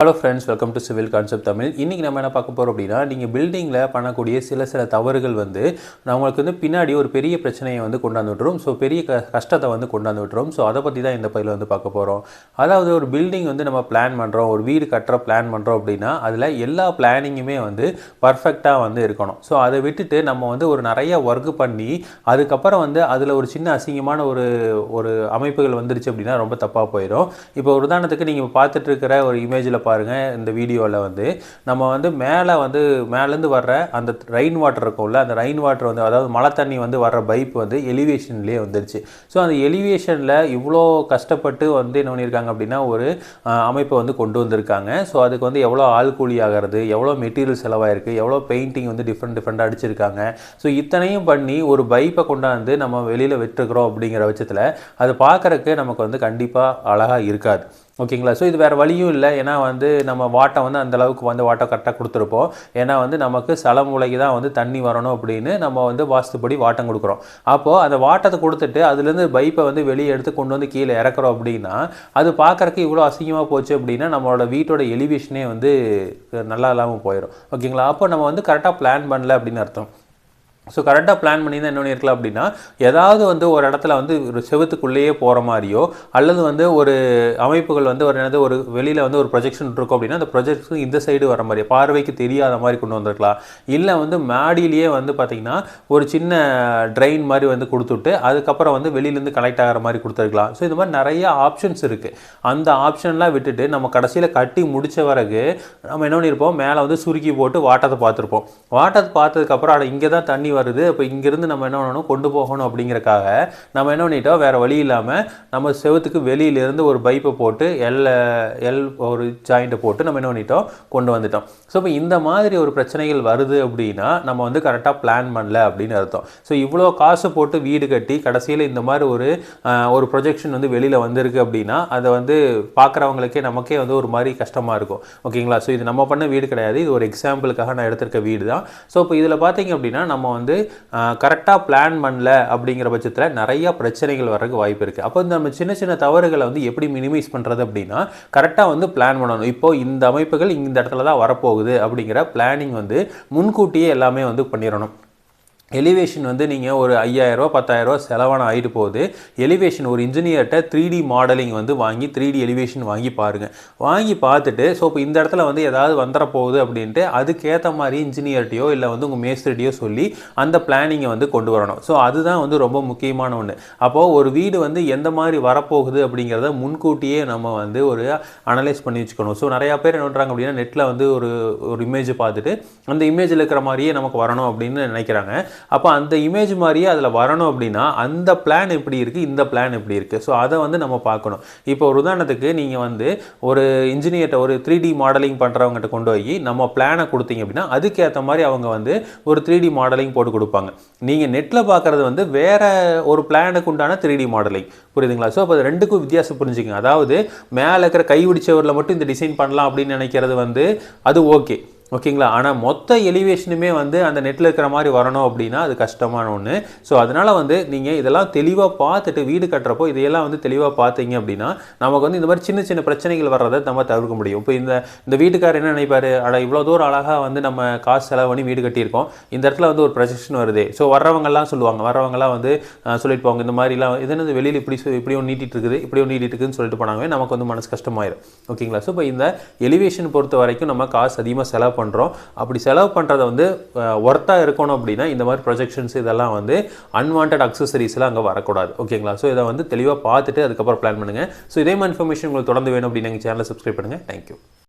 Hello friends, welcome to civil concept Tamil. இன்றைக்கி நம்ம என்ன பார்க்க போகிறோம் அப்படின்னா, நீங்கள் பில்டிங்கில் பண்ணக்கூடிய சில தவறுகள் வந்து நம்மளுக்கு வந்து பின்னாடி ஒரு பெரிய பிரச்சனையை வந்து கொண்டாந்து விட்டுரும். ஸோ பெரிய கஷ்டத்தை வந்து கொண்டாந்து விட்டுரும். ஸோ அதை பற்றி தான் இந்த பதிவில் வந்து பார்க்க போகிறோம். அதாவது ஒரு பில்டிங் வந்து நம்ம பிளான் பண்ணுறோம், ஒரு வீடு கட்டுற பிளான் பண்ணுறோம் அப்படின்னா அதில் எல்லா பிளானிங்குமே வந்து பர்ஃபெக்டாக வந்து இருக்கணும். ஸோ அதை விட்டுட்டு நம்ம வந்து ஒரு நிறைய ஒர்க் பண்ணி அதுக்கப்புறம் வந்து அதில் ஒரு சின்ன அசிங்கமான ஒரு அமைப்புகள் வந்துருச்சு அப்படின்னா ரொம்ப தப்பாக போயிடும். இப்போ ஒரு உதாரணத்துக்கு நீங்கள் பார்த்துட்டு இருக்கிற ஒரு இமேஜில் பாருங்கள். இந்த வீடியோவில் வந்து நம்ம வந்து மேலேருந்து வர்ற அந்த ரெயின் வாட்டர் இருக்கும்ல, அந்த ரெயின் வாட்டர் வந்து அதாவது மழை தண்ணி வந்து வர்ற பைப் வந்து எலிவேஷன்லேயே வந்துருச்சு. ஸோ அந்த எலிவேஷனில் இவ்வளோ கஷ்டப்பட்டு வந்து என்ன பண்ணியிருக்காங்க அப்படின்னா ஒரு அமைப்பை வந்து கொண்டு வந்திருக்காங்க. ஸோ அதுக்கு வந்து எவ்வளோ ஆள் கூலி ஆகிறது, எவ்வளோ மெட்டீரியல் செலவாயிருக்கு, எவ்வளோ பெயிண்டிங் வந்து டிஃப்ரெண்ட்டாக அடிச்சிருக்காங்க. ஸோ இத்தனையும் பண்ணி ஒரு பைப்பை கொண்டாந்து நம்ம வெளியில் விட்டுருக்குறோம் அப்படிங்கிற பட்சத்தில் அது பார்க்குறக்கு நமக்கு வந்து கண்டிப்பாக அழகாக இருக்காது. ஓகேங்களா? ஸோ இது வேறு வழியும் இல்லை. ஏன்னா வந்து நம்ம வாட்டை வந்து அந்தளவுக்கு வந்து வாட்டை கரெக்டாக கொடுத்துருப்போம். ஏன்னா வந்து நமக்கு மூளைக்கு தான் வந்து தண்ணி வரணும் அப்படின்னு நம்ம வந்து வாஸ்துப்படி வாட்டம் கொடுக்குறோம். அப்போது அந்த வாட்டத்தை கொடுத்துட்டு அதுலேருந்து பைப்பை வந்து வெளியே எடுத்து கொண்டு வந்து கீழே இறக்குறோம் அப்படின்னா அது பார்க்குறக்கு இவ்வளோ அசிங்கமாக போச்சு அப்படின்னா நம்மளோட வீட்டோட எலிவேஷனே வந்து நல்லா இல்லாமல் போயிடும். ஓகேங்களா? அப்போ நம்ம வந்து கரெக்டாக பிளான் பண்ணல அப்படின்னு அர்த்தம். ஸோ கரெக்டாக பிளான் பண்ணி தான் என்ன பண்ணியிருக்கலாம் அப்படின்னா ஏதாவது வந்து ஒரு இடத்துல வந்து ஒரு செவத்துக்குள்ளேயே போகிற மாதிரியோ அல்லது வந்து ஒரு அமைப்புகள் வந்து ஒரு வெளியில் வந்து ஒரு ப்ரொஜெக்ஷன் இருக்கும் அப்படின்னா அந்த ப்ரொஜெக்ஷன் இந்த சைடு வர மாதிரி பார்வைக்கு தெரியாத மாதிரி கொண்டு வந்திருக்கலாம். இல்லை வந்து மாடியிலேயே வந்து பார்த்திங்கன்னா ஒரு சின்ன ட்ரெயின் மாதிரி வந்து கொடுத்துட்டு அதுக்கப்புறம் வந்து வெளியிலேருந்து கனெக்ட் ஆகிற மாதிரி கொடுத்துருக்கலாம். ஸோ இந்த மாதிரி நிறைய ஆப்ஷன்ஸ் இருக்குது. அந்த ஆப்ஷன்லாம் விட்டுட்டு நம்ம கடைசியில் கட்டி முடித்த பிறகு நம்ம என்ன பண்ணியிருப்போம், மேலே வந்து சுருக்கி போட்டு வாட்டத்தை பார்த்துருப்போம். வாட்டத்தை பார்த்ததுக்கப்புறம் இங்கே தான் தண்ணி வருது, இப்போ இங்கேருந்து நம்ம என்ன பண்ணணும், கொண்டு போகணும் அப்படிங்கிறக்காக நம்ம என்ன பண்ணிட்டோம், வேறு வழி இல்லாமல் நம்ம செவத்துக்கு வெளியிலேருந்து ஒரு பைப்பை போட்டு எல் ஒரு ஜாயிண்ட்டை போட்டு நம்ம என்ன பண்ணிட்டோம், கொண்டு வந்துட்டோம். ஸோ இப்போ இந்த மாதிரி ஒரு பிரச்சனைகள் வருது அப்படின்னா நம்ம வந்து கரெக்டாக பிளான் பண்ணல அப்படின்னு அர்த்தம். ஸோ இவ்வளோ காசு போட்டு வீடு கட்டி கடைசியில் இந்த மாதிரி ஒரு ப்ரொஜெக்ஷன் வந்து வெளியில் வந்திருக்கு அப்படின்னா அதை வந்து பார்க்குறவங்களுக்கே நமக்கே வந்து ஒரு மாதிரி கஷ்டமாக இருக்கும். ஓகேங்களா? ஸோ இது நம்ம பண்ண வீடு கிடையாது, இது ஒரு எக்ஸாம்பிளுக்காக நான் எடுத்திருக்க வீடு தான். ஸோ இப்போ இதில் பார்த்தீங்க அப்படின்னா நம்ம வந்து கரெக்டாக பிளான் பண்ணல அப்படிங்கிற பட்சத்தில் நிறைய பிரச்சனைகள் வர்றதுக்கு வாய்ப்பு இருக்குது. அப்போ நம்ம சின்ன தவறுகளை வந்து எப்படி மினிமைஸ் பண்ணுறது அப்படின்னா கரெக்டாக வந்து பிளான் பண்ணணும். இப்போது இந்த அமைப்புகள் இந்த இடத்துல தான் வரப்போகுது அப்படிங்கிற பிளானிங் வந்து முன்கூட்டியே எல்லாமே வந்து பண்ணிடணும். எலிவேஷன் வந்து நீங்கள் ஒரு 5,000 10,000 செலவான ஆகிட்டு போகுது. எலிவேஷன் ஒரு இன்ஜினியர்கிட்ட 3D மாடலிங் வந்து வாங்கி 3D எலிவேஷன் வாங்கி பாருங்கள். வாங்கி பார்த்துட்டு ஸோ இப்போ இந்த இடத்துல வந்து ஏதாவது வந்துட போகுது அப்படின்ட்டு அதுக்கேற்ற மாதிரி இன்ஜினியர்ட்டையோ இல்லை வந்து உங்கள் மேஸ்திரிட்டையோ சொல்லி அந்த பிளானிங்கை வந்து கொண்டு வரணும். ஸோ அதுதான் வந்து ரொம்ப முக்கியமான ஒன்று. அப்போது ஒரு வீடு வந்து எந்த மாதிரி வரப்போகுது அப்படிங்கிறத முன்கூட்டியே நம்ம வந்து ஒரு அனலைஸ் பண்ணி வச்சுக்கணும். ஸோ நிறையா பேர் என்ன பண்ணுறாங்க அப்படின்னா நெட்டில் வந்து ஒரு இமேஜை பார்த்துட்டு அந்த இமேஜில் இருக்கிற மாதிரியே நமக்கு வரணும் அப்படின்னு நினைக்கிறாங்க. அப்போ அந்த இமேஜ் மாதிரியே அதில் வரணும் அப்படின்னா அந்த பிளான் எப்படி இருக்குது, இந்த பிளான் எப்படி இருக்குது, ஸோ அதை வந்து நம்ம பார்க்கணும். இப்போ ஒரு உதாரணத்துக்கு நீங்கள் வந்து ஒரு இன்ஜினியர்கிட்ட ஒரு 3D மாடலிங் பண்ணுறவங்ககிட்ட கொண்டு போய் நம்ம பிளானை கொடுத்தீங்க அப்படின்னா அதுக்கேற்ற மாதிரி அவங்க வந்து ஒரு 3D மாடலிங் போட்டு கொடுப்பாங்க. நீங்கள் நெட்டில் பார்க்குறது வந்து வேறு ஒரு பிளானுக்கு உண்டான 3D மாடலிங். புரியுதுங்களா? ஸோ அப்போ அது ரெண்டுக்கும் வித்தியாசம் புரிஞ்சுக்கங்க. அதாவது மேலே இருக்கிற கைவிடிச்சவரில் மட்டும் இந்த டிசைன் பண்ணலாம் அப்படின்னு நினைக்கிறது வந்து அது ஓகேங்களா? ஆனால் மொத்த எலிவேஷனுமே வந்து அந்த நெட்டில் இருக்கிற மாதிரி வரணும் அப்படின்னா அது கஷ்டமான ஒன்று. ஸோ அதனால் வந்து நீங்கள் இதெல்லாம் தெளிவாக பார்த்துட்டு வீடு கட்டுறப்போ இதையெல்லாம் வந்து தெளிவாக பார்த்தீங்க அப்படின்னா நமக்கு வந்து இந்த மாதிரி சின்ன பிரச்சனைகள் வர்றதை நம்ம தவிர்க்க முடியும். இப்போ இந்த வீட்டுக்காரர் என்ன நினைப்பார், இவ்வளோ தூரம் அழகாக வந்து நம்ம காசு செலவு பண்ணி வீடு கட்டியிருக்கோம், இந்த இடத்துல வந்து ஒரு ப்ரொஜெக்ஷன் வருது. ஸோ வரவங்கெல்லாம் வரவங்கலாம் வந்து சொல்லிட்டு போவாங்க, இந்த மாதிரிலாம் இது வெளியில் இப்படி ஒன்று நீட்டிட்டு இருக்குது, இப்படி ஒன்று நீட்டிட்டு இருக்குதுன்னு சொல்லிட்டு போனாங்க, நமக்கு வந்து மனசு கஷ்டமாயிடும். ஓகேங்களா? ஸோ இப்போ இந்த எலிவேஷன் பொறுத்த வரைக்கும் நம்ம காசு அதிகமாக செலவு பண்ணுறோம். அப்படி செலவு பண்ணுறதை வந்து ஒர்த்தாக இருக்கணும் அப்படின்னா இந்த மாதிரி ப்ரொஜெக்ஷன்ஸ் இதெல்லாம் வந்து அன்வான்ட் அக்சசரிஸ்லாம் அங்கே வரக்கூடாது. ஓகேங்களா? ஸோ இதை வந்து தெளிவாக பார்த்துட்டு அதுக்கப்புறம் பிளான் பண்ணுங்கள். ஸோ இதே மாதிரி இன்ஃபர்மேஷன் உங்களுக்கு தொடர்ந்து வேணும் அப்படின்னு எங்கள் சேனலை சப்ஸ்கிரைப் பண்ணுங்கள். தேங்க்யூ.